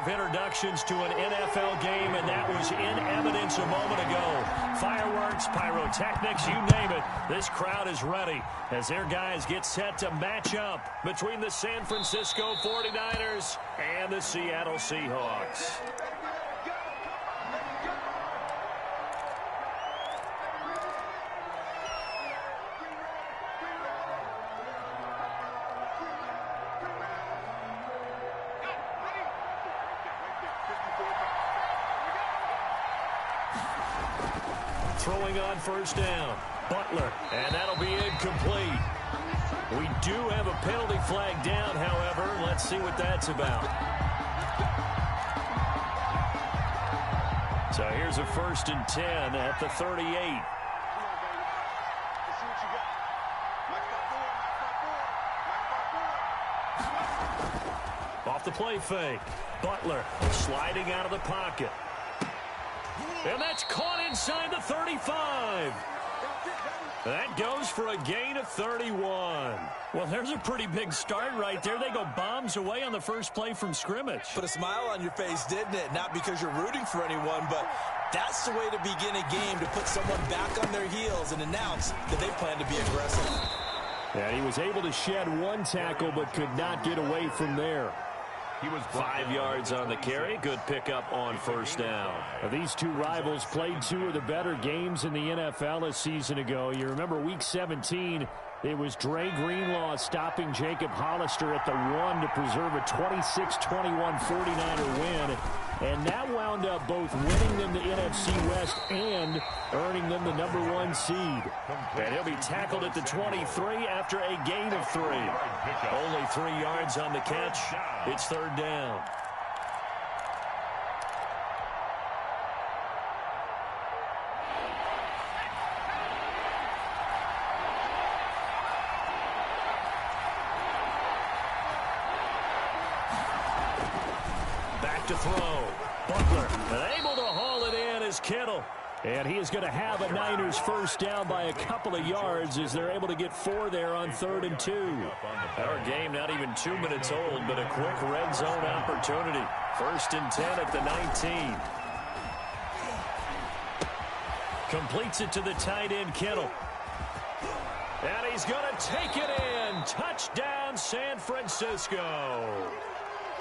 of introductions to an NFL game, and that was in evidence a moment ago. Fireworks, pyrotechnics, you name it. This crowd is ready as their guys get set to match up between the San Francisco 49ers and the Seattle Seahawks. Throwing on first down, Butler, and that'll be incomplete. We do have a penalty flag down, however. Let's see what that's about. So here's a 1st and 10 at the 38. Off the play fake, Butler sliding out of the pocket. And that's caught inside the 35. That goes for a gain of 31. Well, there's a pretty big start right there. They go bombs away on the first play from scrimmage. Put a smile on your face, didn't it? Not because you're rooting for anyone, but that's the way to begin a game, to put someone back on their heels and announce that they plan to be aggressive. And he was able to shed one tackle but could not get away from there. He was 5 yards on the carry. Good pickup on first down. Now, these two rivals played two of the better games in the NFL a season ago. You remember Week 17, it was Dre Greenlaw stopping Jacob Hollister at the 1 to preserve a 26-21 49er win. And that wound up both winning them the NFC West and earning them the #1 seed. And he'll be tackled at the 23 after a gain of 3. Only 3 yards on the catch. It's 3rd down. Back to throw. Butler able to haul it in as Kittle. And he is going to have a Niners first down by a couple of yards as they're able to get 4 there on 3rd and 2. Our game not even 2 minutes old, but a quick red zone opportunity. 1st and 10 at the 19. Completes it to the tight end, Kittle. And he's going to take it in. Touchdown, San Francisco.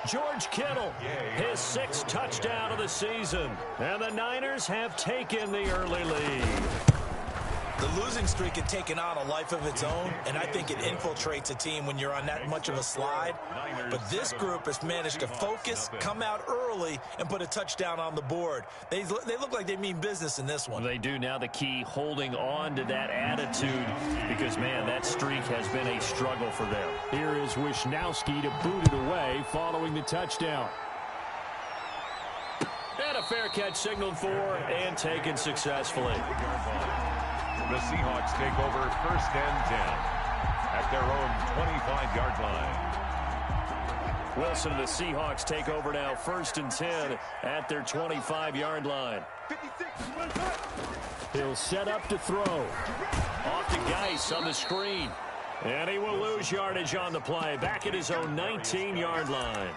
George Kittle, his 6th touchdown of the season. And the Niners have taken the early lead. The losing streak had taken on a life of its own, and I think it infiltrates a team when you're on that much of a slide. But this group has managed to focus, come out early, and put a touchdown on the board. They look like they mean business in this one. They do. Now the key, holding on to that attitude, because, man, that streak has been a struggle for them. Here is Wisnowski to boot it away following the touchdown. And a fair catch signaled for and taken successfully. The Seahawks take over 1st and 10 at their own 25-yard line. Wilson and the Seahawks take over now 1st and 10 at their 25-yard line. He'll set up to throw. Off to Geis on the screen. And he will lose yardage on the play. Back at his own 19-yard line.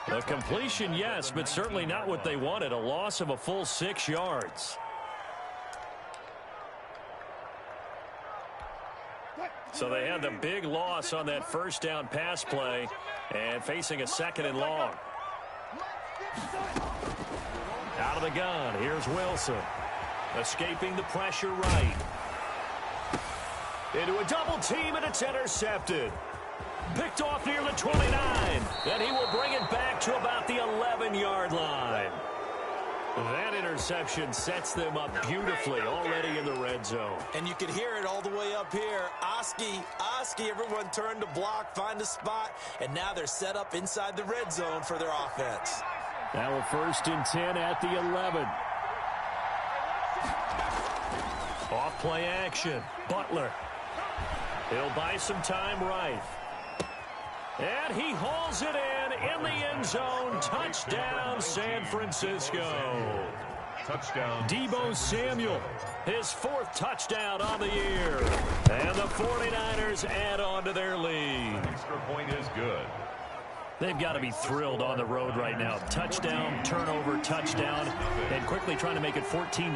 A completion, yes, but certainly not what they wanted. A loss of a full 6 yards. So they had the big loss on that first down pass play and facing a 2nd and long. Out of the gun, here's Wilson. Escaping the pressure right. Into a double team, and it's intercepted. Picked off near the 29, and he will bring it back to about the 11-yard line. That interception sets them up beautifully already in the red zone. And you can hear it all the way up here. Oski, everyone turned to block, find a spot, and now they're set up inside the red zone for their offense. Now a 1st and 10 at the 11. Off play action. Butler. He'll buy some time right. And he hauls it in the end zone. Touchdown, San Francisco. Touchdown. Deebo Samuel, his 4th touchdown on the year. And the 49ers add on to their lead. Extra point is good. They've got to be thrilled on the road right now. Touchdown, turnover, touchdown, and quickly trying to make it 14-0.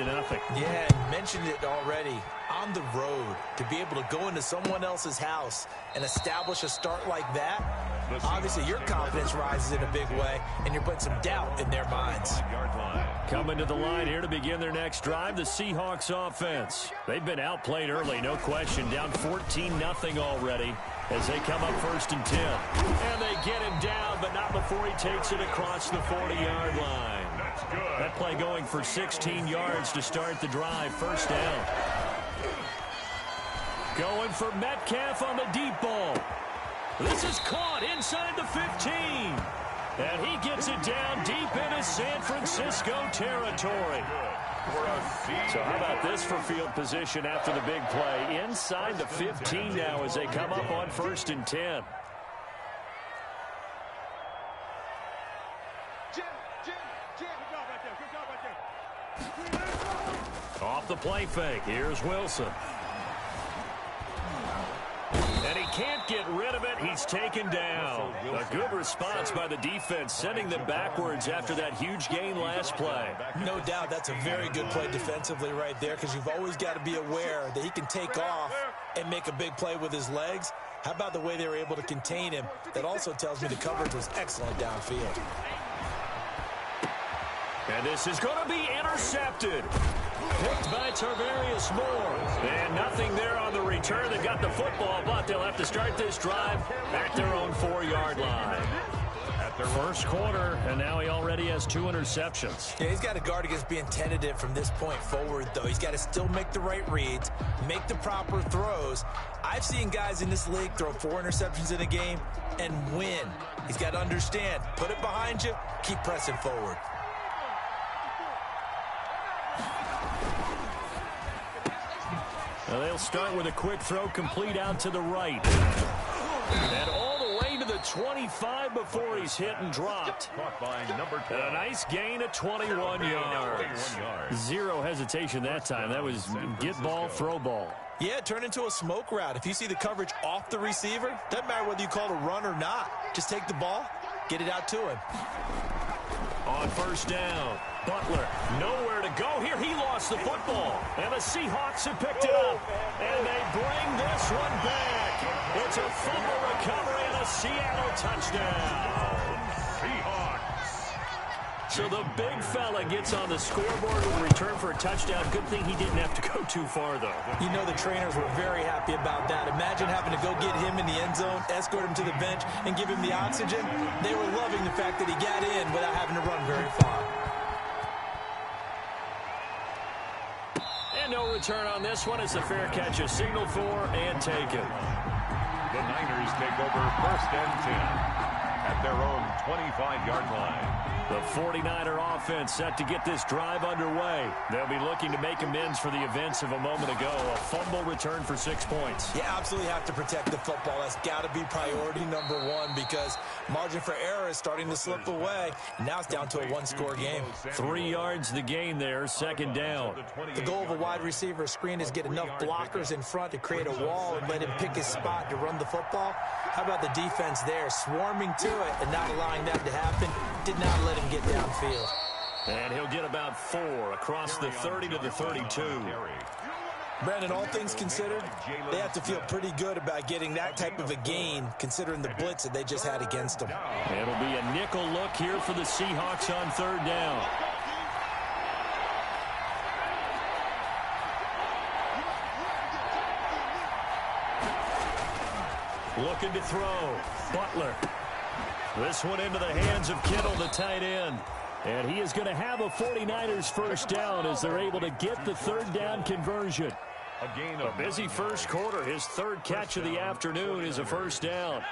Yeah, and mentioned it already. On the road, to be able to go into someone else's house and establish a start like that, obviously your confidence rises in a big way, and you're putting some doubt in their minds. Coming to the line here to begin their next drive, the Seahawks offense. They've been outplayed early, no question. Down 14-0 already as they come up 1st and 10. And they get him down, but not before he takes it across the 40-yard line. That play going for 16 yards to start the drive. 1st down. Going for Metcalf on the deep ball. This is caught inside the 15. And he gets it down deep into San Francisco territory. So how about this for field position after the big play? Inside the 15 now as they come up on 1st and 10. Off the play fake. Here's Wilson. And he can't get rid of it. He's taken down. A good response by the defense, sending them backwards after that huge gain last play. No doubt that's a very good play defensively right there, because you've always got to be aware that he can take off and make a big play with his legs. How about the way they were able to contain him? That also tells me the coverage was excellent downfield. And this is going to be intercepted. Picked by Tarvarius Moore. And nothing there on the return. They've got the football, but they'll have to start this drive at their own 4-yard line. At their first quarter, and now he already has 2 interceptions. Yeah, he's got to guard against being tentative from this point forward, though. He's got to still make the right reads, make the proper throws. I've seen guys in this league throw 4 interceptions in a game and win. He's got to understand, put it behind you, keep pressing forward. Now they'll start with a quick throw complete out to the right. And all the way to the 25 before he's hit and dropped. And a nice gain of 21 yards. Zero hesitation that time. That was get ball, throw ball. Yeah, turn into a smoke route. If you see the coverage off the receiver, doesn't matter whether you call it a run or not. Just take the ball, get it out to him. On 1st down, Butler nowhere to go. Here he lost the football. And the Seahawks have picked it up. And they bring this one back. It's a fumble recovery and a Seattle touchdown. Seahawks. So the big fella gets on the scoreboard with a return for a touchdown. Good thing he didn't have to go too far, though. You know the trainers were very happy about that. Imagine having to go get him in the end zone, escort him to the bench, and give him the oxygen. They were loving the fact that he got in without having to run very far. And no return on this one. It's a fair catch, a signal for, and taken. The Niners take over 1st and 10 at their own 25-yard line. The 49er offense set to get this drive underway. They'll be looking to make amends for the events of a moment ago. A fumble return for 6 points. You absolutely have to protect the football. That's got to be priority number 1, because margin for error is starting to slip away. And now it's down to a 1-score game. 3 yards the gain there, 2nd down. The goal of a wide receiver screen is get enough blockers in front to create a wall and let him pick his spot to run the football. How about the defense there, swarming to it and not allowing that to happen? Did not let him get downfield. And he'll get about 4 across the 30 to the 32. Brandon, all things considered, they have to feel pretty good about getting that type of a gain, considering the blitz that they just had against them. It'll be a nickel look here for the Seahawks on 3rd down. Looking to throw. Butler. This one into the hands of Kittle, the tight end. And he is going to have a 49ers 1st down as they're able to get the 3rd down conversion. A busy first quarter. His 3rd catch of the afternoon is a 1st down.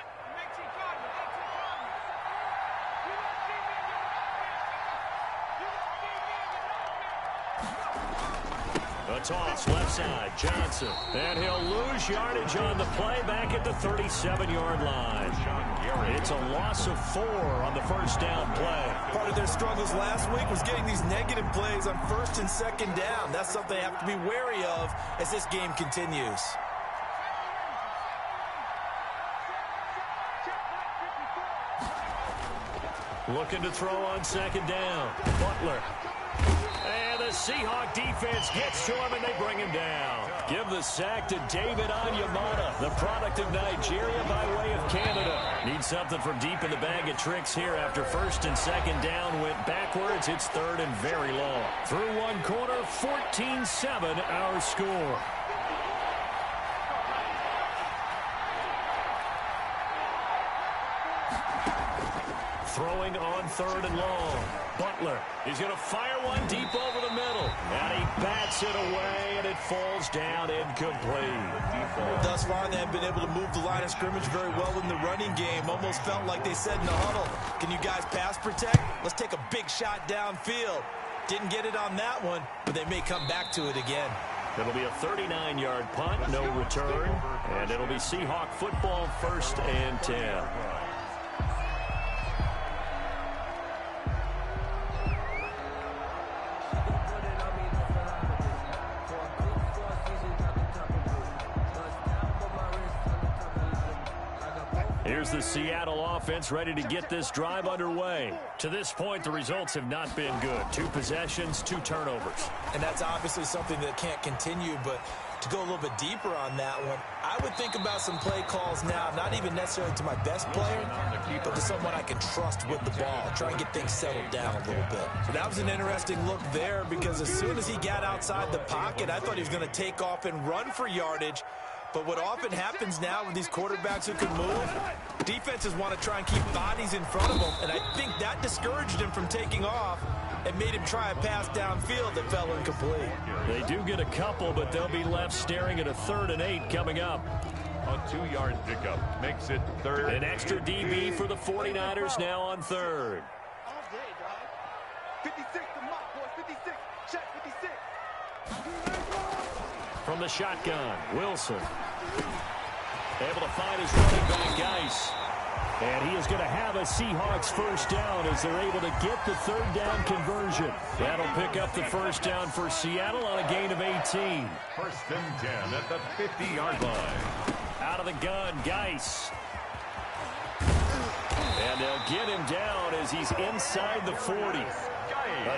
A toss, left side, Johnson. And he'll lose yardage on the play back at the 37-yard line. It's a loss of 4 on the 1st down play. Part of their struggles last week was getting these negative plays on 1st and 2nd down. That's something they have to be wary of as this game continues. Looking to throw on second down. Butler. And the Seahawk defense gets to him, and they bring him down. Give the sack to David Onyemata, the product of Nigeria by way of Canada. Need something from deep in the bag of tricks here after first and second down went backwards. It's third and very long. Through one quarter, 14-7 our score. Throwing on third and long. Butler is going to fire one deep over the middle. And he bats it away, and it falls down incomplete. Thus far, they have been able to move the line of scrimmage very well in the running game. Almost felt like they said in the huddle, can you guys pass protect? Let's take a big shot downfield. Didn't get it on that one, but they may come back to it again. It'll be a 39-yard punt, no return. And it'll be Seahawk football, 1st and 10. Here's the Seattle offense ready to get this drive underway. To this point, the results have not been good. 2 possessions, 2 turnovers. And that's obviously something that can't continue, but to go a little bit deeper on that one, I would think about some play calls now, not even necessarily to my best player, but to someone I can trust with the ball. Try and get things settled down a little bit. So that was an interesting look there, because as soon as he got outside the pocket, I thought he was going to take off and run for yardage. But what often happens now with these quarterbacks who can move, defenses want to try and keep bodies in front of them, and I think that discouraged him from taking off and made him try a pass downfield that fell incomplete. They do get a couple, but they'll be left staring at a 3rd and 8 coming up. A 2-yard pickup makes it 3rd. An extra DB for the 49ers now on 3rd. 56 to Mott, boys. 56. Check 56. From the shotgun, Wilson. Able to find his running back, Geis. And he is going to have a Seahawks 1st down as they're able to get the 3rd down conversion. That'll pick up the 1st down for Seattle on a gain of 18. 1st and 10 at the 50-yard line. Out of the gun, Geis. And they'll get him down as he's inside the 40.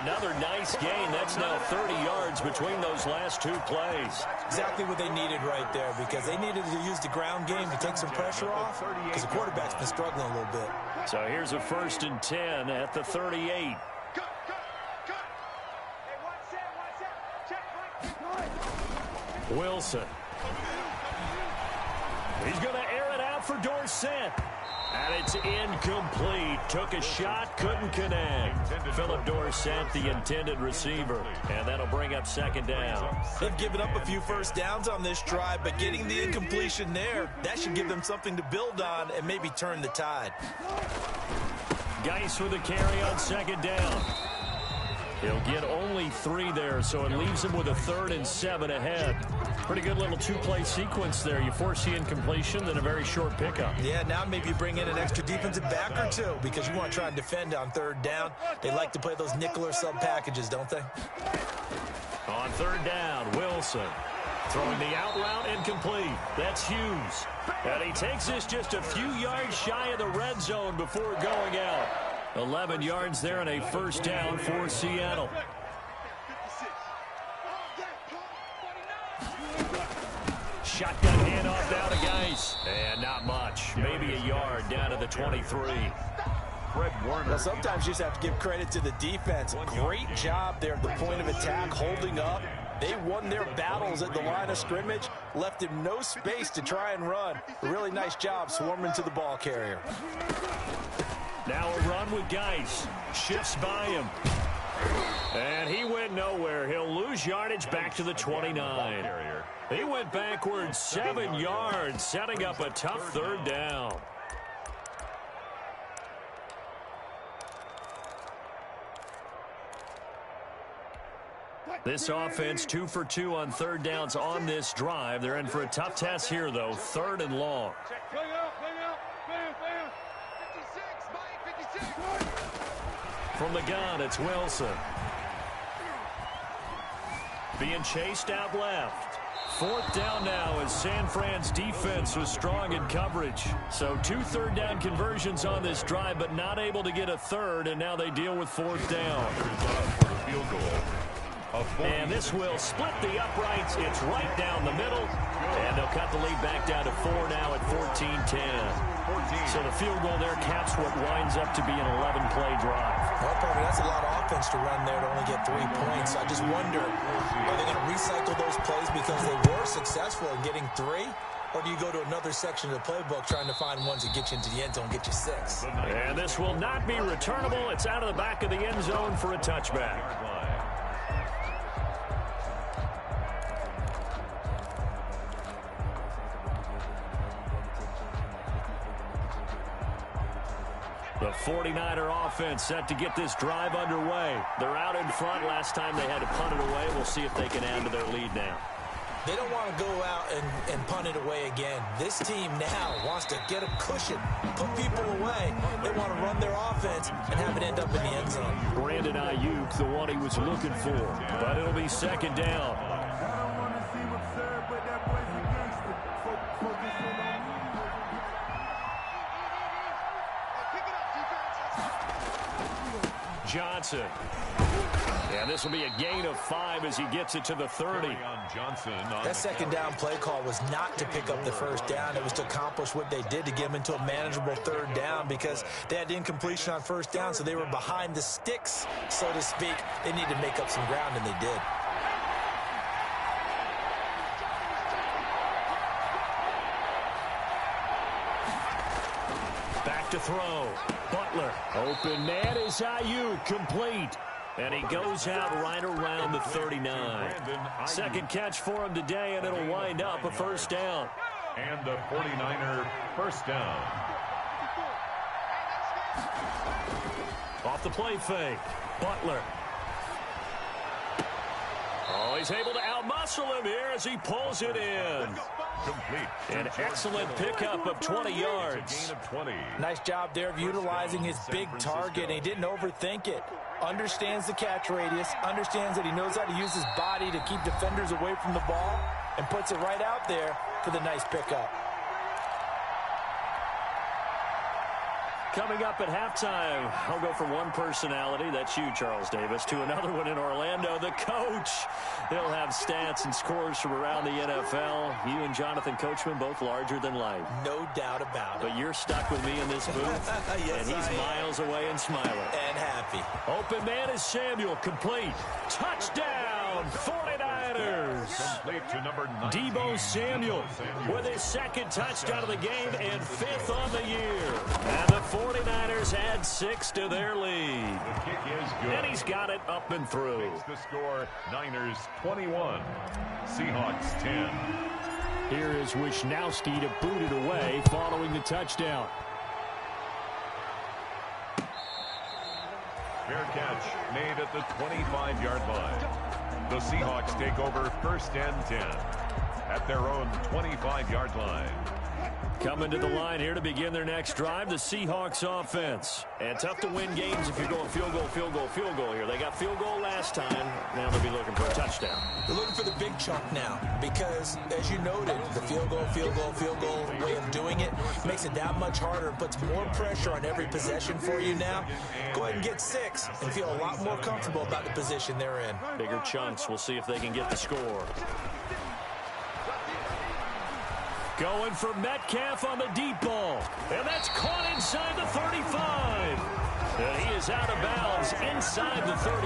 Another nice gain. That's now 30 yards between those last 2 plays. Exactly what they needed right there, because they needed to use the ground game to take some pressure off, because the quarterback's been struggling a little bit. So here's a 1st and 10 at the 38. Wilson. He's going to air it out for Dorsett. And it's incomplete. Took a shot, couldn't connect. Philip Dorsett, the intended receiver. And that'll bring up 2nd down. They've given up a few 1st downs on this drive, but getting the incompletion there, that should give them something to build on and maybe turn the tide. Geis with a carry on 2nd down. He'll get only 3 there, so it leaves him with a 3rd and 7 ahead. Pretty good little 2-play sequence there. You force the incompletion, then a very short pickup. Yeah, now maybe you bring in an extra defensive back or 2 because you want to try and defend on 3rd down. They like to play those nickel or sub packages, don't they? On 3rd down, Wilson. Throwing the out route incomplete. That's Hughes. And he takes this just a few yards shy of the red zone before going out. 11 yards there and a 1st down for Seattle. Shotgun handoff down to Geis. And not much. Maybe a yard down to the 23. Fred Warner. Well, sometimes you just have to give credit to the defense. Great job there at the point of attack, holding up. They won their battles at the line of scrimmage, left him no space to try and run. A really nice job swarming to the ball carrier. Now a run with Geis. Shifts by him. And he went nowhere. He'll lose yardage back to the 29. He went backwards 7 yards, setting up a tough 3rd down. This offense 2 for 2 on 3rd downs on this drive. They're in for a tough test here, though. 3rd and long. From the gun, it's Wilson. Being chased out left. 4th down now as San Fran's defense was strong in coverage. So 2 third-down conversions on this drive, but not able to get a third, and now they deal with 4th down. Field goal. And this will split the uprights. It's right down the middle, and they'll cut the lead back down to 4 now at 14-10. So the field goal there caps what winds up to be an 11-play drive. Well, probably that's a lot of offense to run there to only get 3 points. I just wonder, are they going to recycle those plays because they were successful in getting 3? Or do you go to another section of the playbook trying to find ones that get you into the end zone, get you 6? And this will not be returnable. It's out of the back of the end zone for a touchback. The 49er offense set to get this drive underway. They're out in front. Last time they had to punt it away. We'll see if they can add to their lead now. They don't want to go out and punt it away again. This team now wants to get a cushion, put people away. They want to run their offense and have it end up in the end zone. Brandon Ayuk, the one he was looking for. But it'll be 2nd down. Johnson. And this will be a gain of 5 as he gets it to the 30. That 2nd down play call was not to pick up the 1st down. It was to accomplish what they did to get them into a manageable 3rd down because they had incompletion on 1st down, so they were behind the sticks, so to speak. They needed to make up some ground, and they did. Back to throw. Butler. Open man is Ayuk, complete. And he goes out right around the 39. 2nd catch for him today, and it'll wind up a 1st down. And the 49er 1st down. Off the play fake. Butler. Oh, he's able to outmuscle him here as he pulls it in. Complete. An excellent pickup of 20 yards. Gain of 20. Nice job there of utilizing his big target, and he didn't overthink it. Understands the catch radius, understands that he knows how to use his body to keep defenders away from the ball, and puts it right out there for the nice pickup. Coming up at halftime, I'll go from one personality, that's you, Charles Davis, to another one in Orlando, the coach. He'll have stats and scores from around the NFL. You and Jonathan Coachman, both larger than life. No doubt about it. But you're stuck with me in this booth, yes, and he's miles away and smiling. And happy. Open man is Samuel, complete. Touchdown, 49ers. Complete to number 9. Deebo Samuel with his 2nd touchdown of the game and 5th on the year. And the 49ers add 6 to their lead. The kick is good. And he's got it up and through. Makes the score Niners 21, Seahawks 10. Here is Wisnowski to boot it away following the touchdown. Fair catch made at the 25-yard line. The Seahawks take over 1st and 10 at their own 25-yard line. Coming to the line here to begin their next drive, the Seahawks offense. And tough to win games if you're going field goal, field goal, field goal here. They got field goal last time. Now they'll be looking for a touchdown. They're looking for the big chunk now because, as you noted, the field goal way of doing it makes it that much harder and puts more pressure on every possession for you now. Go ahead and get 6 and feel a lot more comfortable about the position they're in. Bigger chunks. We'll see if they can get the score. Going for Metcalf on the deep ball. And that's caught inside the 35. And he is out of bounds inside the 35.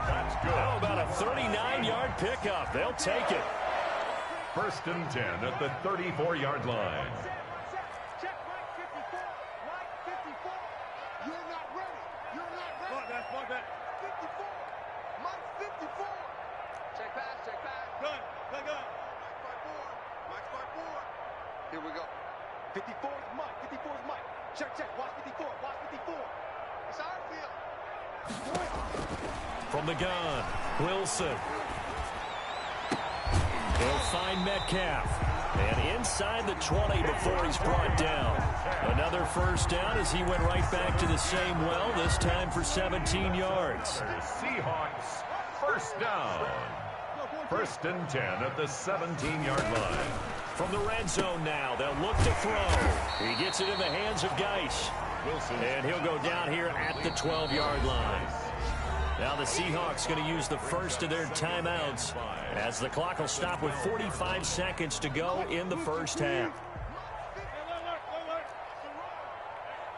That's good. How about a 39-yard pickup? They'll take it. 1st and 10 at the 34-yard line. Check Mike 54. Mike 54. You're not ready. You're not ready. Fuck that. 54. Mike 54. Check pass. Gun. Mike's by 4. Here we go. 54 is Mike. 54 is Mike. Check. Watch 54. Watch 54. It's our field. From the gun, Wilson. He'll find Metcalf. And inside the 20 before he's brought down. Another 1st down as he went right back to the same well, this time for 17 yards. Seahawks 1st down. First and 10 at the 17-yard line. From the red zone now, they'll look to throw. He gets it in the hands of Geis. And he'll go down here at the 12-yard line. Now the Seahawks going to use the first of their timeouts as the clock will stop with 45 seconds to go in the first half.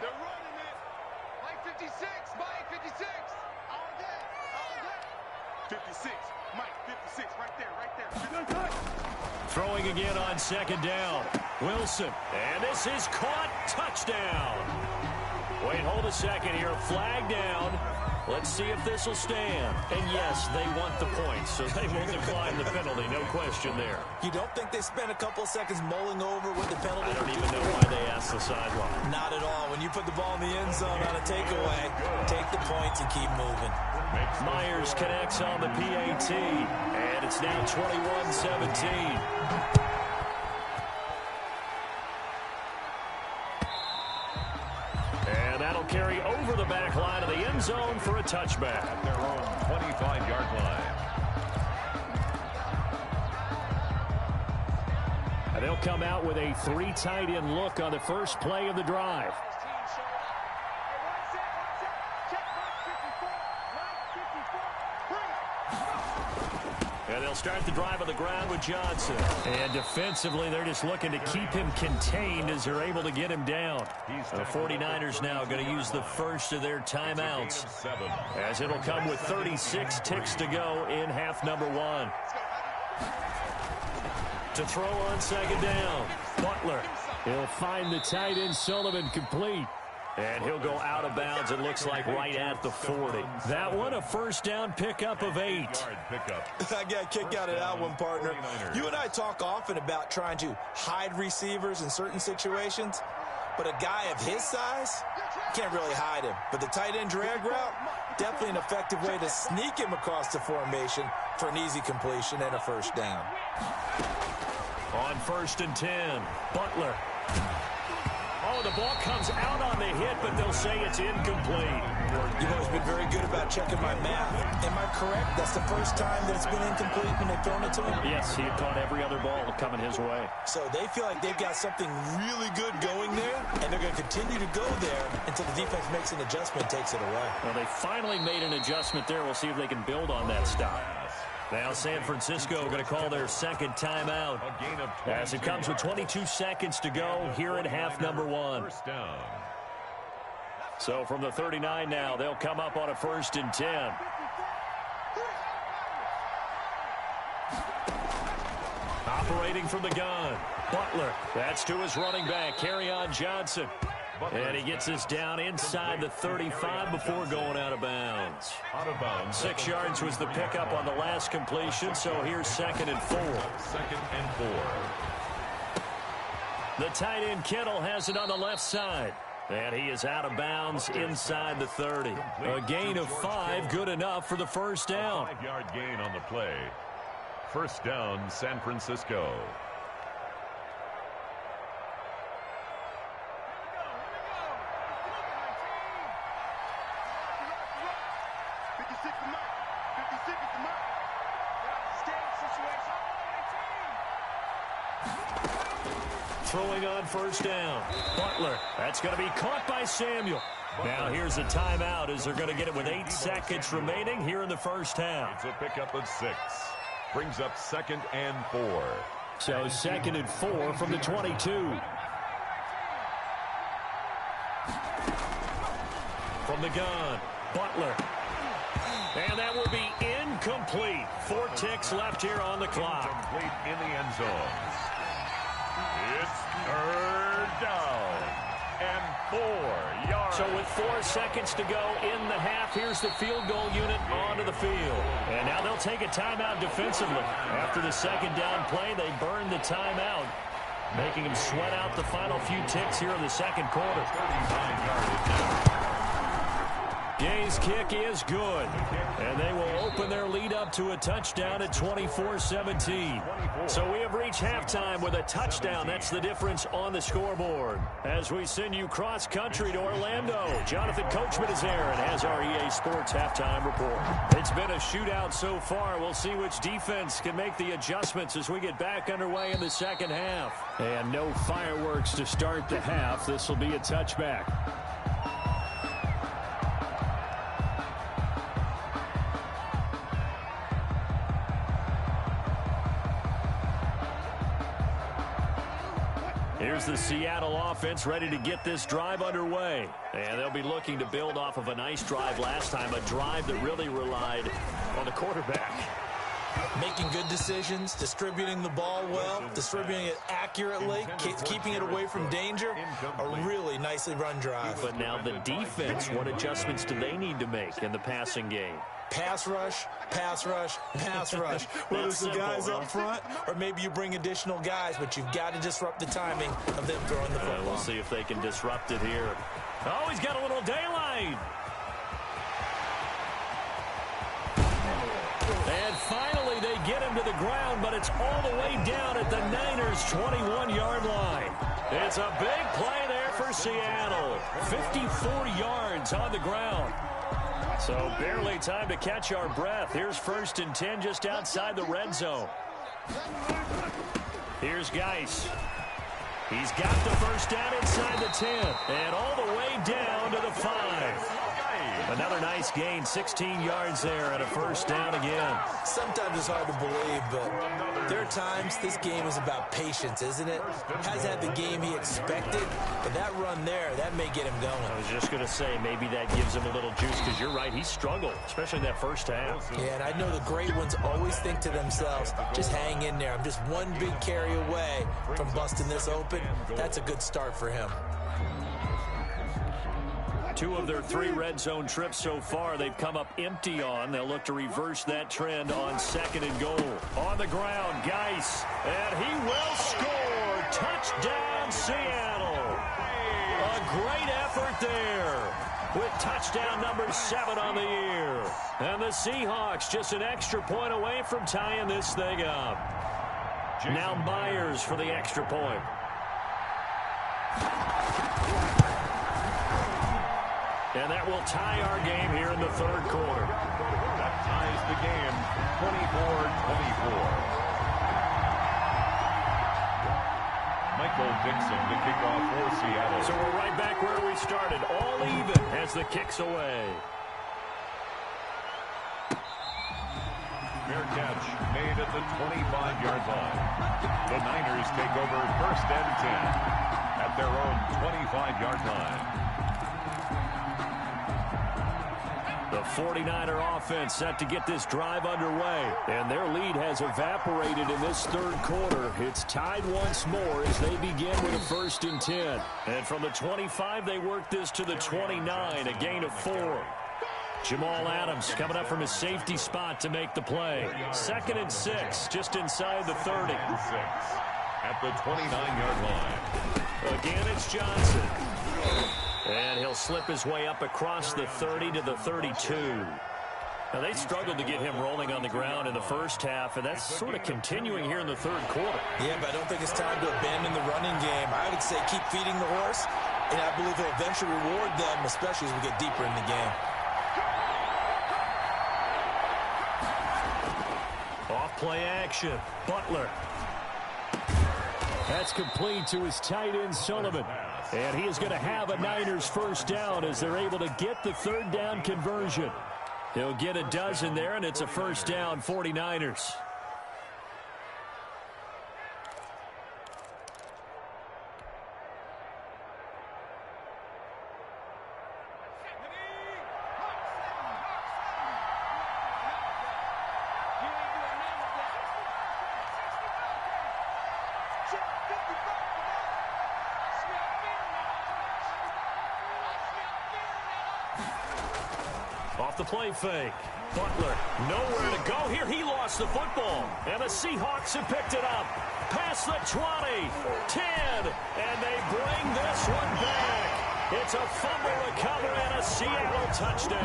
They're running it. Mike 56, Mike 56. All day, all day. 56, Mike 56, right there. Throwing again on second down. Wilson. And this is caught. Touchdown. Wait, hold a second here. Flag down. Let's see if this will stand. And yes, they want the points, so they will decline the penalty. No question there. You don't think they spent a couple of seconds mulling over what the penalty? I don't even know why they asked the sideline. Not at all. When you put the ball in the end zone on a takeaway, take the points and keep moving. Myers connects on the PAT, and it's now 21-17. That'll carry over the back line of the end zone for a touchback. At their own 25-yard line. And they'll come out with a 3 tight end look on the first play of the drive. And they'll start the drive on the ground with Johnson. And defensively, they're just looking to keep him contained as they're able to get him down. The 49ers now going to use the first of their timeouts, as it'll come with 36 ticks to go in half number 1. To throw on second down, Butler. He'll find the tight end Sullivan complete. And he'll go out of bounds, it looks like, right at the 40. That one, a first down pickup of 8. I got a kick out of that one, partner. You and I talk often about trying to hide receivers in certain situations, but a guy of his size, can't really hide him. But the tight end drag route, definitely an effective way to sneak him across the formation for an easy completion and a first down. On first and 10, Butler. Oh, the ball comes out on the hit, but they'll say it's incomplete. You've always been very good about checking my math. Am I correct? That's the first time that it's been incomplete when they've thrown it to him? Yes, he had caught every other ball coming his way. So they feel like they've got something really good going there, and they're going to continue to go there until the defense makes an adjustment and takes it away. Well, they finally made an adjustment there. We'll see if they can build on that stop. Now San Francisco going to call their second timeout as it comes with 22 seconds to go here in half number 1. First down. So from the 39 now, they'll come up on a first and 10. Operating from the gun, Butler. That's to his running back, Kerryon Johnson. And he gets us down inside the 35 before going out of bounds. 6 yards was the pickup on the last completion, so here's 2nd and 4. 2nd and 4. The tight end Kittle has it on the left side. And he is out of bounds inside the 30. A gain of 5, good enough for the first down. 5-yard gain on the play. First down, San Francisco. Throwing on first down. Butler. That's going to be caught by Samuel. Now here's a timeout as they're going to get it with 8 seconds remaining here in the first half. It's a pickup of 6. Brings up 2nd and 4. So 2nd and 4 from the 22. From the gun, Butler. And that will be incomplete. 4 ticks left here on the clock. Complete in the end zone. It's 3rd down and 4 yards. So with 4 seconds to go in the half, here's the field goal unit onto the field. And now they'll take a timeout defensively. After the second down play, they burn the timeout, making them sweat out the final few ticks here in the second quarter. Gay's kick is good. And they will open their lead up to a touchdown at 24-17. So we have reached halftime with a touchdown. That's the difference on the scoreboard. As we send you cross-country to Orlando, Jonathan Coachman is there and has our EA Sports halftime report. It's been a shootout so far. We'll see which defense can make the adjustments as we get back underway in the second half. And no fireworks to start the half. This will be a touchback. Here's the Seattle offense ready to get this drive underway. And they'll be looking to build off of a nice drive last time, a drive that really relied on the quarterback. Making good decisions, distributing the ball well, distributing it accurately, keeping it away from danger. A really nicely run drive. But now the defense, what adjustments do they need to make in the passing game? Pass rush, pass rush, pass rush. Whether it's the guys up front or maybe you bring additional guys, but you've got to disrupt the timing of them throwing the football. We'll see if they can disrupt it here. Oh, he's got a little daylight. And finally they get him to the ground, but it's all the way down at the Niners' 21-yard line. It's a big play there for Seattle. 54 yards on the ground. So barely time to catch our breath. Here's 1st and 10 just outside the red zone. Here's Geis. He's got the first down inside the 10 and all the way down to the 5. Another nice gain, 16 yards there and a first down again. Sometimes it's hard to believe, but there are times this game is about patience, isn't it? Hasn't had the game he expected, but that run there, that may get him going. I was just going to say, maybe that gives him a little juice, because you're right, he struggled, especially in that first half. Yeah, and I know the great ones always think to themselves, just hang in there. I'm just one big carry away from busting this open. That's a good start for him. 2 of their 3 red zone trips so far they've come up empty on. They'll look to reverse that trend on 2nd and goal. On the ground, Geis, and he will score. Touchdown, Seattle. A great effort there with touchdown number 7 on the year. And the Seahawks just an extra point away from tying this thing up. Now Myers for the extra point. And that will tie our game here in the 3rd quarter. That ties the game, 24-24. Michael Dixon to kick off for Seattle. So we're right back where we started, all even as the kick's away. Fair catch made at the 25-yard line. The Niners take over 1st and 10 at their own 25-yard line. The 49er offense set to get this drive underway. And their lead has evaporated in this 3rd quarter. It's tied once more as they begin with a 1st and 10. And from the 25, they work this to the 29, a gain of 4. Jamal Adams coming up from his safety spot to make the play. 2nd and 6, just inside the 30. At the 29-yard line. Again, it's Johnson. And he'll slip his way up across the 30 to the 32. Now, they struggled to get him rolling on the ground in the first half, and that's sort of continuing here in the 3rd quarter. Yeah, but I don't think it's time to abandon the running game. I would say keep feeding the horse, and I believe he'll eventually reward them, especially as we get deeper in the game. Off-play action. Butler. That's complete to his tight end, Sullivan. And he is going to have a Niners first down as they're able to get the 3rd down conversion. He'll get a dozen there, and it's a first down, 49ers. Off the play fake. Butler, nowhere to go here. He lost the football. And the Seahawks have picked it up. Past the 20, 10, and they bring this one back. It's a fumble recovery and a Seattle touchdown.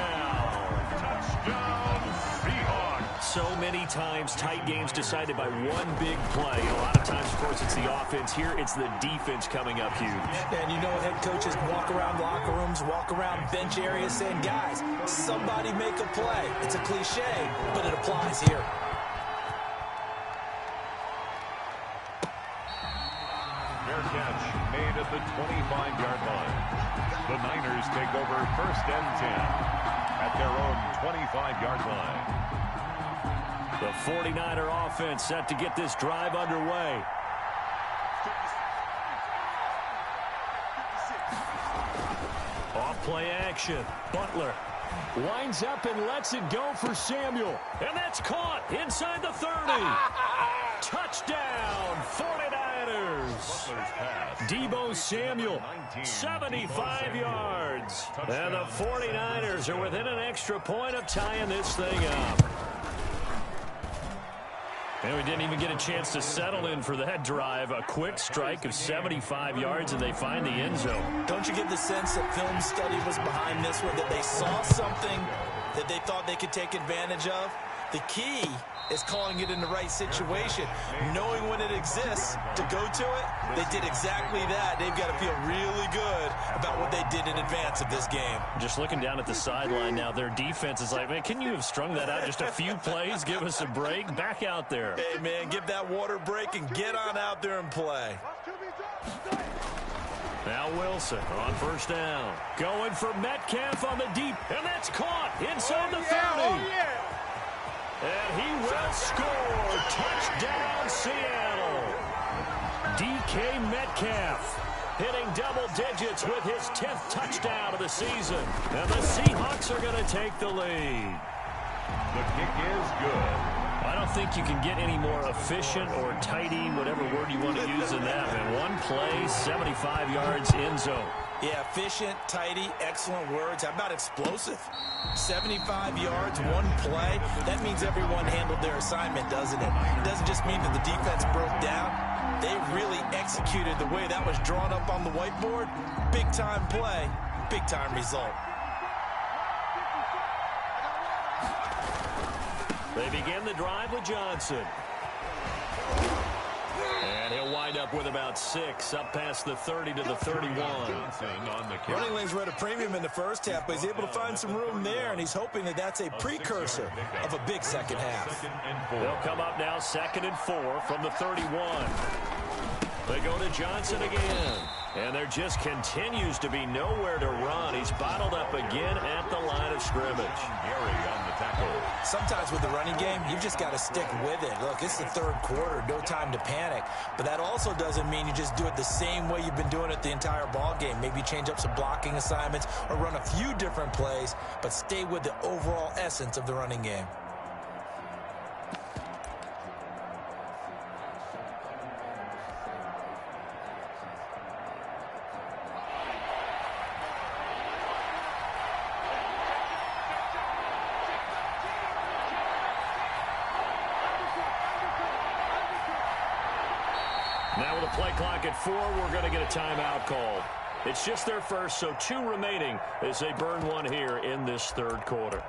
Touchdown, Seahawks. So many times tight games decided by one big play. A lot of times, of course, it's the offense. Here, it's the defense coming up huge. And you know, head coaches walk around locker rooms, walk around bench areas saying, guys, somebody make a play. It's a cliche, but it applies here. Fair catch made at the 25-yard line. The Niners take over 1st and 10 at their own 25-yard line. The 49er offense set to get this drive underway. Off play action. Butler winds up and lets it go for Samuel. And that's caught inside the 30. Touchdown, 49ers. Deebo Samuel, 75 yards. And the 49ers are within an extra point of tying this thing up. And we didn't even get a chance to settle in for that drive. A quick strike of 75 yards, and they find the end zone. Don't you get the sense that film study was behind this one, that they saw something that they thought they could take advantage of? The key is calling it in the right situation, knowing when it exists to go to it. They did exactly that. They've got to feel really good about what they did in advance of this game. Just looking down at the sideline now, their defense is like, man, can you have strung that out just a few plays? Give us a break. Back out there. Hey, man, give that water break and get on out there and play. Now Wilson on 1st down. Going for Metcalf on the deep, and that's caught inside the 30. Oh, yeah. And he will score. Touchdown, Seattle. DK Metcalf hitting double digits with his 10th touchdown of the season. And the Seahawks are going to take the lead. The kick is good. I don't think you can get any more efficient or tidy, whatever word you want to use in that. And one play, 75 yards, end zone. Yeah, efficient, tidy, excellent words. How about explosive? 75 yards, one play. That means everyone handled their assignment, doesn't it? It doesn't just mean that the defense broke down. They really executed the way that was drawn up on the whiteboard. Big-time play, big-time result. They begin the drive with Johnson. And he'll wind up with about 6, up past the 30 to the 31. Running lanes were at a premium in the first half, but he's able to find some room there, and he's hoping that that's a precursor of a big second half. They'll come up now 2nd and 4 from the 31. They go to Johnson again. And there just continues to be nowhere to run. He's bottled up again at the line of scrimmage. Gary on the tackle. Sometimes with the running game, you've just got to stick with it. Look, it's the 3rd quarter, no time to panic. But that also doesn't mean you just do it the same way you've been doing it the entire ball game. Maybe change up some blocking assignments or run a few different plays, but stay with the overall essence of the running game. Now with a play clock at 4, we're going to get a timeout called. It's just their first, so 2 remaining as they burn one here in this 3rd quarter.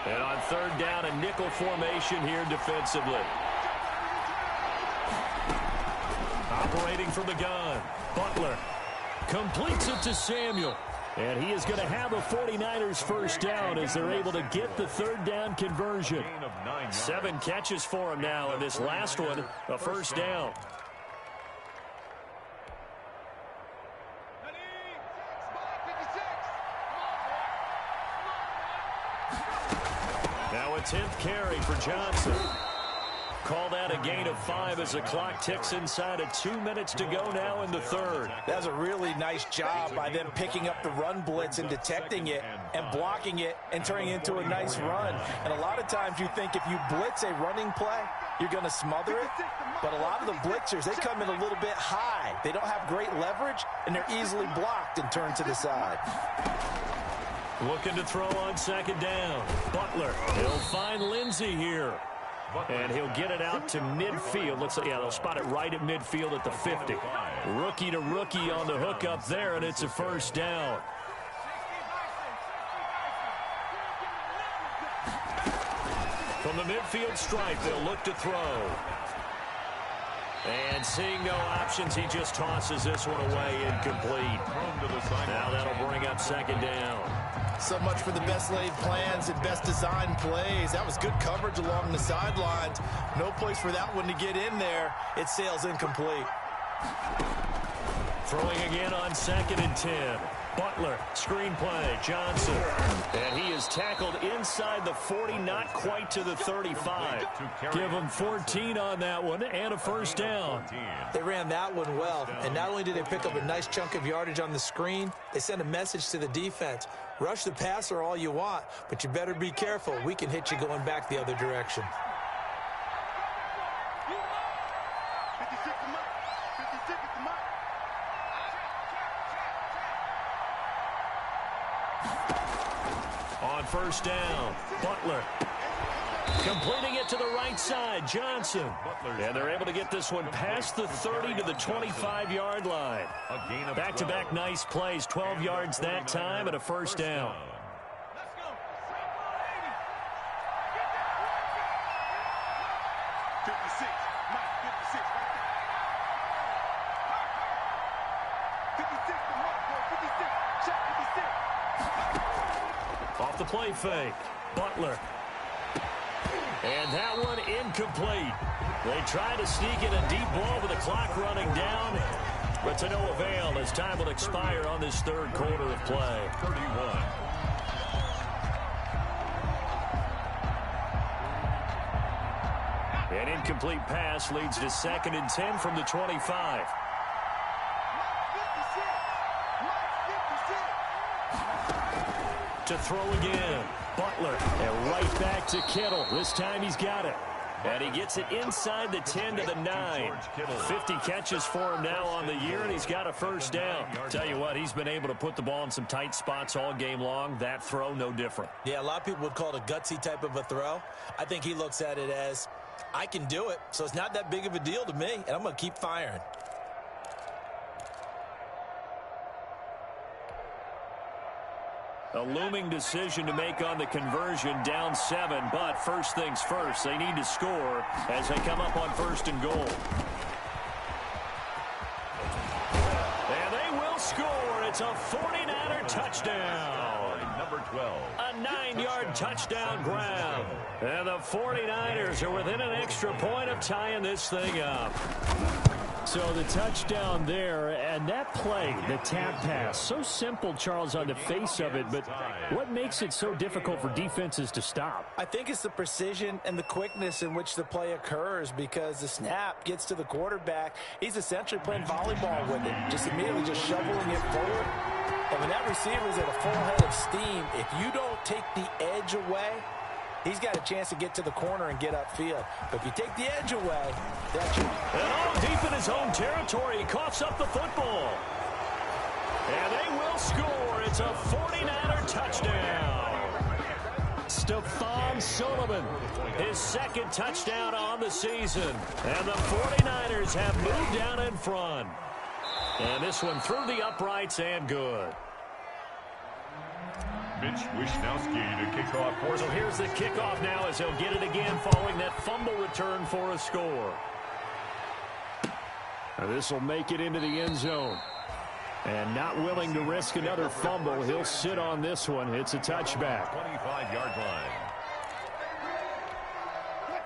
And on 3rd down, a nickel formation here defensively. Operating from the gun, Butler completes it to Samuel. And he is going to have a 49ers first down as they're able to get the 3rd down conversion. 7 catches for him now, and this last one, a first down. Now a 10th carry for Johnson. Call that a gain of 5 as the clock ticks inside of 2 minutes to go now in the 3rd. That's a really nice job by them picking up the run blitz and detecting it and blocking it and turning it into a nice run. And a lot of times you think if you blitz a running play, you're going to smother it. But a lot of the blitzers, they come in a little bit high. They don't have great leverage, and they're easily blocked and turned to the side. Looking to throw on 2nd down. Butler, he'll find Lindsey here. And he'll get it out to midfield. Looks like, yeah, they'll spot it right at midfield at the 50. Rookie to rookie on the hook up there, and it's a first down. From the midfield stripe, they'll look to throw. And seeing no options, he just tosses this one away, incomplete. Now that'll bring up second down. So much for the best laid plans and best designed plays. That was good coverage along the sidelines. No place for that one to get in there. It sails incomplete. Throwing again on 2nd and 10. Butler, screen play, Johnson. And he is tackled inside the 40, not quite to the 35. Give him 14 on that one and a first down. They ran that one well, and not only did they pick up a nice chunk of yardage on the screen, they sent a message to the defense. Rush the passer all you want, but you better be careful. We can hit you going back the other direction. On first down, Butler. Completing it to the right side, Johnson. And they're able to get this one past the 30 to the 25-yard line. Back-to-back nice plays, 12 yards that time and a first down. Off the play fake, Butler. And that one incomplete. They try to sneak in a deep ball with the clock running down, but to no avail as time will expire on this third quarter of play. 31. An incomplete pass leads to 2nd and 10 from the 25. To throw again, Butler, and right back to Kittle. This time he's got it. And he gets it inside the 10 to the 9. 50 catches for him now on the year, and he's got a first down. Tell you what, he's been able to put the ball in some tight spots all game long. That throw, no different. Yeah, a lot of people would call it a gutsy type of a throw. I think he looks at it as, I can do it, so it's not that big of a deal to me, and I'm going to keep firing. A looming decision to make on the conversion, down 7, but first things first, they need to score as they come up on 1st and goal. And they will score. It's a 49er touchdown. Number 12. A 9-yard touchdown grab. And the 49ers are within an extra point of tying this thing up. So the touchdown there, and that play, the tap pass, so simple, Charles, on the face of it, but what makes it so difficult for defenses to stop? I think it's the precision and the quickness in which the play occurs, because the snap gets to the quarterback. He's essentially playing volleyball with it, just immediately just shoveling it forward. And when that receiver's at a full head of steam, if you don't take the edge away, he's got a chance to get to the corner and get upfield. But if you take the edge away, that's your... And all deep in his own territory, he coughs up the football. And they will score. It's a 49er touchdown. Stephon Sullivan, his 2nd touchdown on the season. And the 49ers have moved down in front. And this one through the uprights and good. Mitch Wishnowski to kick off for So here's the kickoff now as he'll get it again following that fumble return for a score. This will make it into the end zone. And not willing to risk another fumble, he'll sit on this one. It's a touchback. 25-yard line.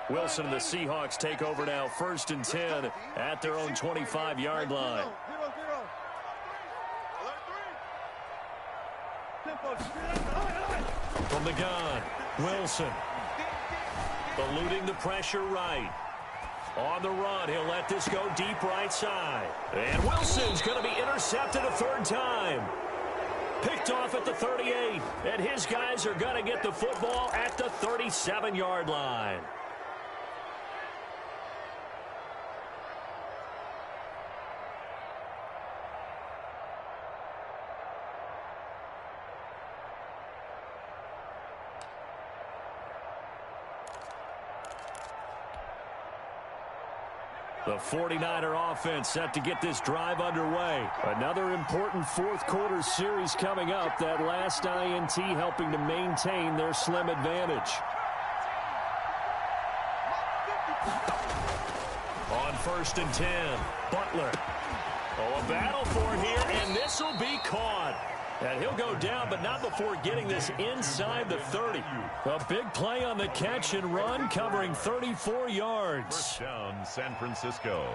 Wilson and the Seahawks take over now, 1st and 10 at their own 25-yard line. From the gun, Wilson. Eluding the pressure right. On the run, he'll let this go deep right side. And Wilson's going to be intercepted a 3rd time. Picked off at the 38. And his guys are going to get the football at the 37-yard line. The 49er offense set to get this drive underway. Another important fourth quarter series coming up. That last INT helping to maintain their slim advantage. On 1st and 10, Butler. Oh, a battle for it here, and this will be caught. And he'll go down, but not before getting this inside the 30. A big play on the catch and run, covering 34 yards. First down, San Francisco.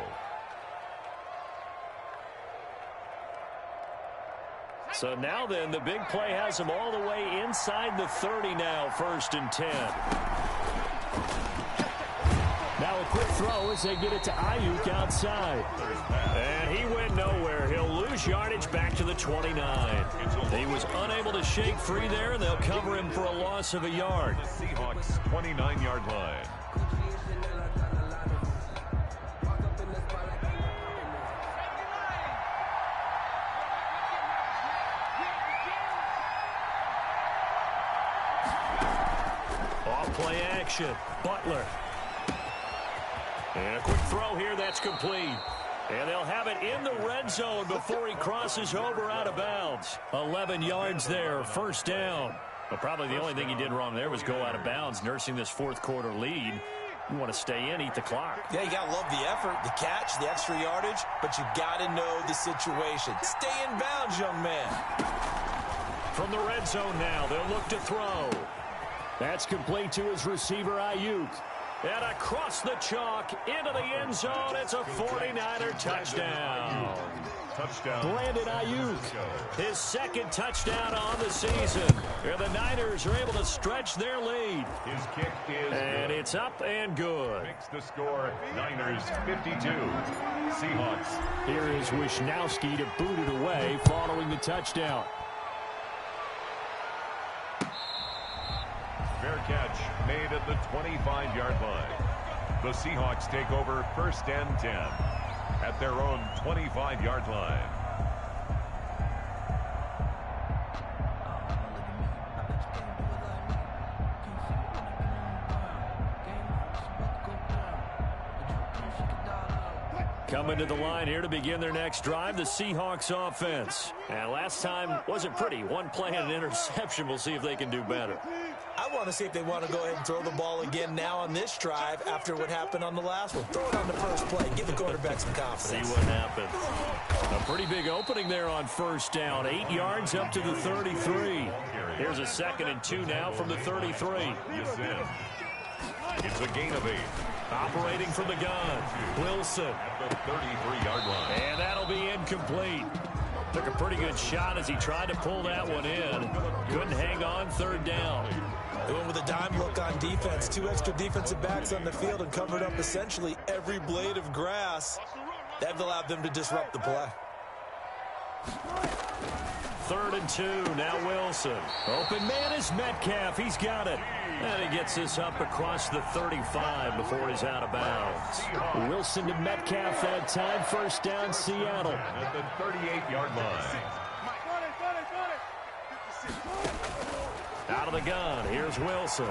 So now then, the big play has him all the way inside the 30 now, 1st and 10. Now a quick throw as they get it to Ayuk outside. And he went nowhere. He'll lose yardage back to the 29. He was unable to shake free there, and they'll cover him for a loss of a yard. The Seahawks 29-yard line. Off play action. Butler. And a quick throw here, that's complete. And they'll have it in the red zone before he crosses over out of bounds. 11 yards there, 1st down. Well, probably the only thing he did wrong there was go out of bounds, nursing this fourth quarter lead. You want to stay in, eat the clock. Yeah, you got to love the effort, the catch, the extra yardage, but you got to know the situation. Stay in bounds, young man. From the red zone now, they'll look to throw. That's complete to his receiver, Ayuk. And across the chalk, into the end zone, it's a 49er touchdown. Brandon Ayuk, his 2nd touchdown on the season. And the Niners are able to stretch their lead. His kick is and good. It's up and good. Makes the score Niners 52. Seahawks. Here is Wisnowski to boot it away following the touchdown. Fair catch made at the 25-yard line. The Seahawks take over 1st and 10 at their own 25-yard line. Coming to the line here to begin their next drive, the Seahawks offense. And last time wasn't pretty. One play and an interception. We'll see if they can do better. I want to see if they want to go ahead and throw the ball again now on this drive after what happened on the last one. Throw it on the first play. Give the quarterback some confidence. See what happens. A pretty big opening there on 1st down. 8 yards up to the 33. Here's a 2nd and 2 now from the 33. It's a gain of 8. Operating from the gun, Wilson. At the 33-yard line. And that'll be incomplete. Took a pretty good shot as he tried to pull that one in. Couldn't hang on, 3rd down. They went with a dime look on defense. 2 extra defensive backs on the field and covered up essentially every blade of grass. That allowed them to disrupt the play. 3rd and 2, now Wilson. Open man is Metcalf, he's got it. And he gets this up across the 35 before he's out of bounds. Wilson to Metcalf that time, 1st down, Seattle. At the 38-yard line. Out of the gun, here's Wilson.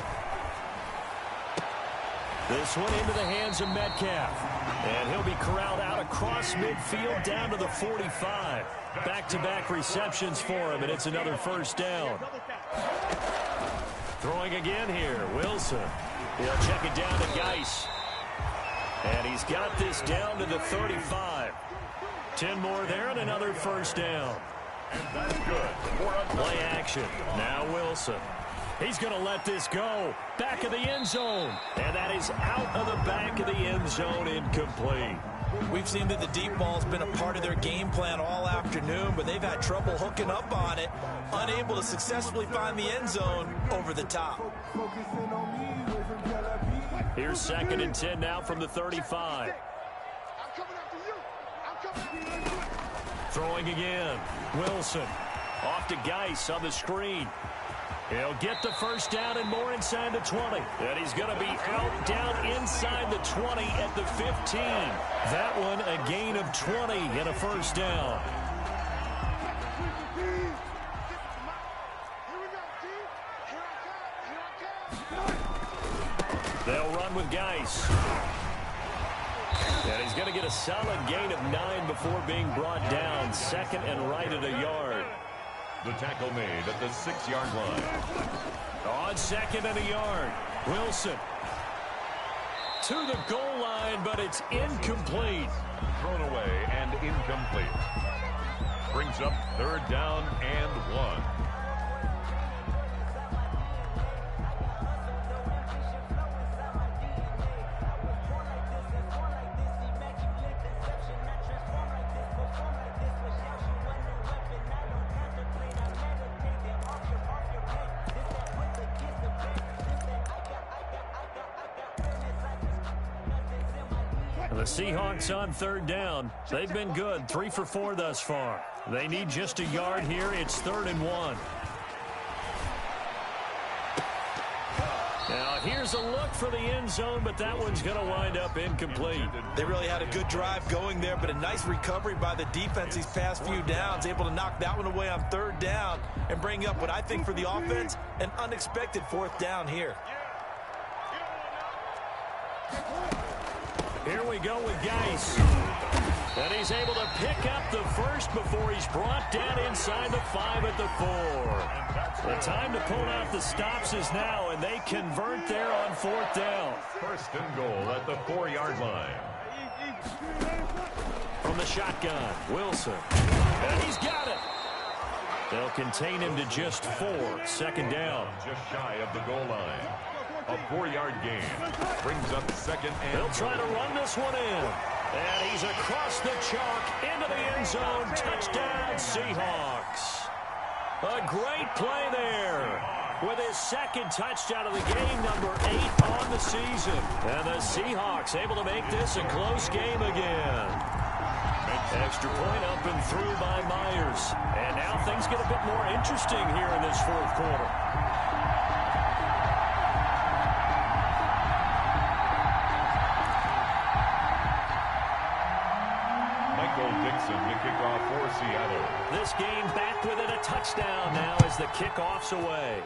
This one into the hands of Metcalf. And he'll be corralled out across midfield down to the 45. Back-to-back receptions for him, and it's another 1st down. Throwing again here, Wilson. He'll check it down to Geis. And he's got this down to the 35. 10 more there and another 1st down. And that's good. Play action. Now Wilson. He's going to let this go. Back of the end zone. And that is out of the back of the end zone, incomplete. We've seen that the deep ball's been a part of their game plan all afternoon, but they've had trouble hooking up on it, unable to successfully find the end zone over the top. Here's 2nd and 10 now from the 35. Throwing again. Wilson. Off to Geis on the screen. He'll get the 1st down and more inside the 20. And he's going to be out down inside the 20 at the 15. That one a gain of 20 and a 1st down. They'll run with Geis. And he's going to get a solid gain of 9 before being brought down. Second and right at a yard. The tackle made at the 6-yard line. On second and a yard. Wilson to the goal line, but it's incomplete. Thrown away and incomplete. Brings up 3rd down and 1. The Seahawks on 3rd down. They've been good. 3 for 4 thus far. They need just a yard here. It's 3rd and 1. Now here's a look for the end zone, but that one's going to wind up incomplete. They really had a good drive going there, but a nice recovery by the defense these past few downs, able to knock that one away on 3rd down and bring up what I think for the offense, an unexpected 4th down here. Here we go with Geis. And he's able to pick up the first before he's brought down inside the 5 at the 4. The time to pull out the stops is now, and they convert there on 4th down. 1st and goal at the 4-yard line. From the shotgun, Wilson. And he's got it. They'll contain him to just 4. 2nd down. Just shy of the goal line. A 4-yard gain. Brings up 2nd and They'll try to run this one in. And he's across the chalk into the end zone. Touchdown, Seahawks. A great play there. With his 2nd touchdown of the game, number 8 on the season. And the Seahawks able to make this a close game again. Extra point up and through by Myers. And now things get a bit more interesting here in this 4th quarter. The kickoff for Seattle. This game back within a touchdown now as the kickoff's away.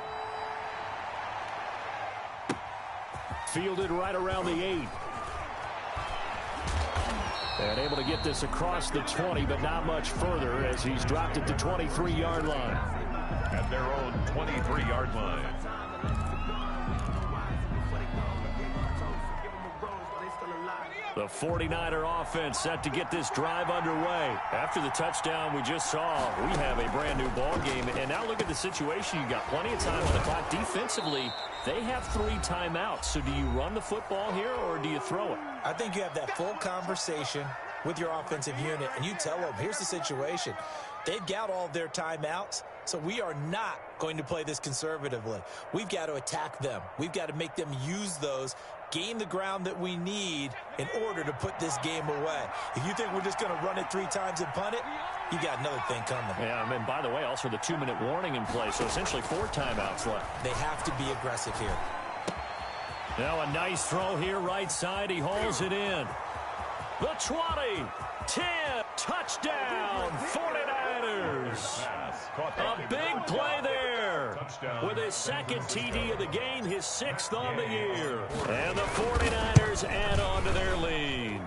Fielded right around the 8. And able to get this across the 20, but not much further as he's dropped it to 23-yard line. At their own 23-yard line. The 49er offense set to get this drive underway. After the touchdown we just saw, we have a brand new ball game. And now look at the situation. You've got plenty of time on the clock. Defensively, they have 3 timeouts. So do you run the football here or do you throw it? I think you have that full conversation with your offensive unit, and you tell them, here's the situation. They've got all of their timeouts, so we are not going to play this conservatively. We've got to attack them. We've got to make them use those, gain the ground that we need in order to put this game away. If you think we're just going to run it 3 times and punt it, you got another thing coming. Yeah, and by the way, also the 2-minute warning in play, so essentially 4 timeouts left. They have to be aggressive here. Now a nice throw here, right side. He hauls it in. The 20, 10, touchdown, 49ers. A big play there. With his 2nd TD of the game, his 6th on the year. And the 49ers add on to their lead.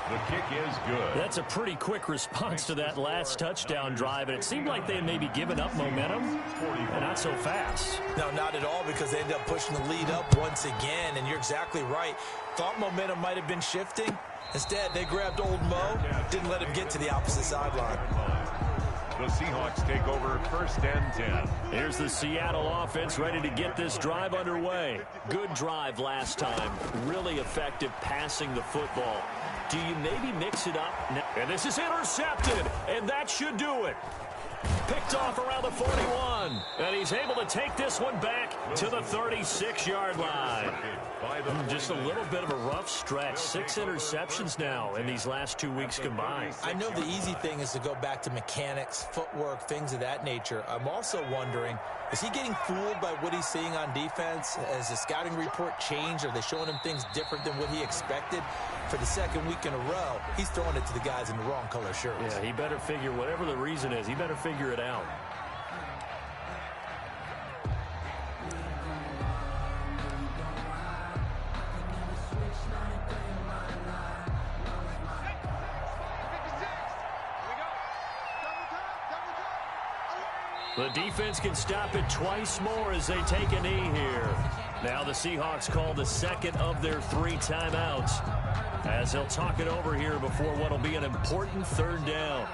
The kick is good. That's a pretty quick response to that last touchdown drive, and it seemed like they had maybe given up momentum, and not so fast. No, not at all, because they ended up pushing the lead up once again, and you're exactly right. Thought momentum might have been shifting. Instead, they grabbed old Mo, didn't let him get to the opposite sideline. The Seahawks take over 1st and 10. Here's the Seattle offense ready to get this drive underway. Good drive last time. Really effective passing the football. Do you maybe mix it up? And this is intercepted, and that should do it. Picked off around the 41, and he's able to take this one back to the 36-yard line. Just a little bit of a rough stretch. 6 interceptions now in these last 2 weeks combined. I know the easy thing is to go back to mechanics, footwork, things of that nature. I'm also wondering, is he getting fooled by what he's seeing on defense? Has the scouting report changed? Are they showing him things different than what he expected? For the 2nd week in a row, he's throwing it to the guys in the wrong color shirts. Yeah, he better figure, whatever the reason is, he better figure it out. The defense can stop it twice more as they take a knee here. Now the Seahawks call the second of their 3 timeouts as they'll talk it over here before what will be an important 3rd down.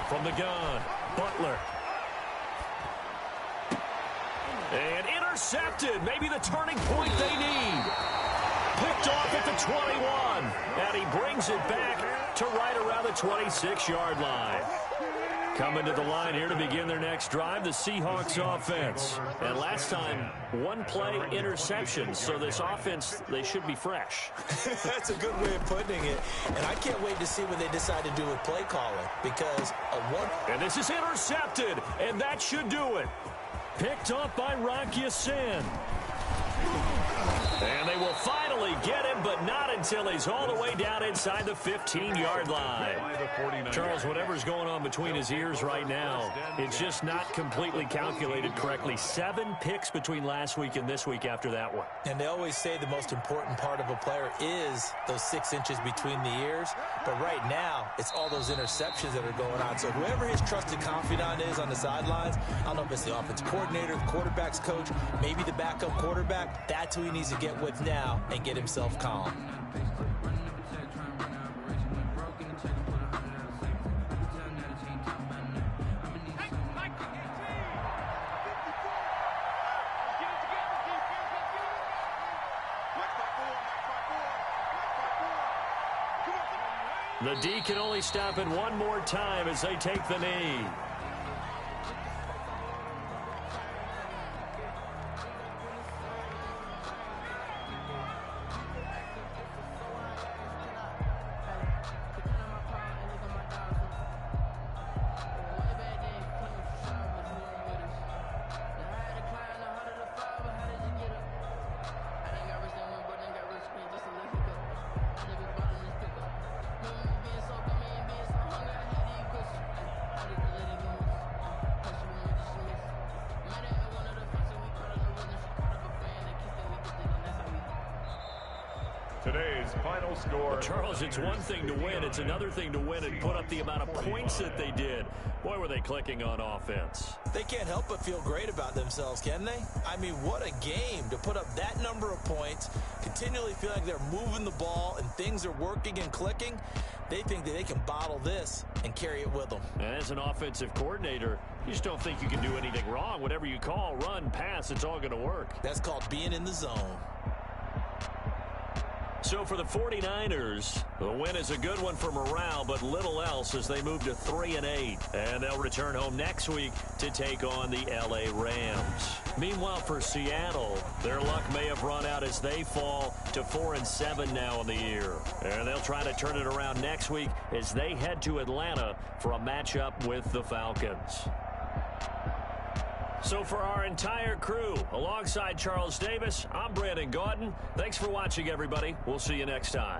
From the gun, Butler. And intercepted. Maybe the turning point they need. Picked off at the 21. And he brings it back to right around the 26-yard line. Coming to the line here to begin their next drive, the Seahawks offense. And last time, 1-play interception. So this offense, they should be fresh. That's a good way of putting it. And I can't wait to see what they decide to do with play calling. Because a one... And this is intercepted. And that should do it. Picked up by Rock Ya-Sin. And they will finally get him, but not until he's all the way down inside the 15-yard line. Charles, whatever's going on between his ears right now, it's just not completely calculated correctly. 7 picks between last week and this week after that one. And they always say the most important part of a player is those 6 inches between the ears. But right now, it's all those interceptions that are going on. So whoever his trusted confidant is on the sidelines, I don't know if it's the offense coordinator, the quarterback's coach, maybe the backup quarterback, that's who he needs to get with now and get himself calm. The D can only stop it one more time as they take the knee. Today's final score. Well, Charles, it's one thing to win. It's another thing to win and put up the amount of points that they did. Boy, were they clicking on offense. They can't help but feel great about themselves, can they? I mean, what a game to put up that number of points, continually feel like they're moving the ball and things are working and clicking. They think that they can bottle this and carry it with them. And as an offensive coordinator, you just don't think you can do anything wrong. Whatever you call, run, pass, it's all going to work. That's called being in the zone. So for the 49ers, the win is a good one for morale, but little else as they move to 3-8. And they'll return home next week to take on the LA Rams. Meanwhile, for Seattle, their luck may have run out as they fall to 4-7 now in the year. And they'll try to turn it around next week as they head to Atlanta for a matchup with the Falcons. So for our entire crew, alongside Charles Davis, I'm Brandon Gaudin. Thanks for watching, everybody. We'll see you next time.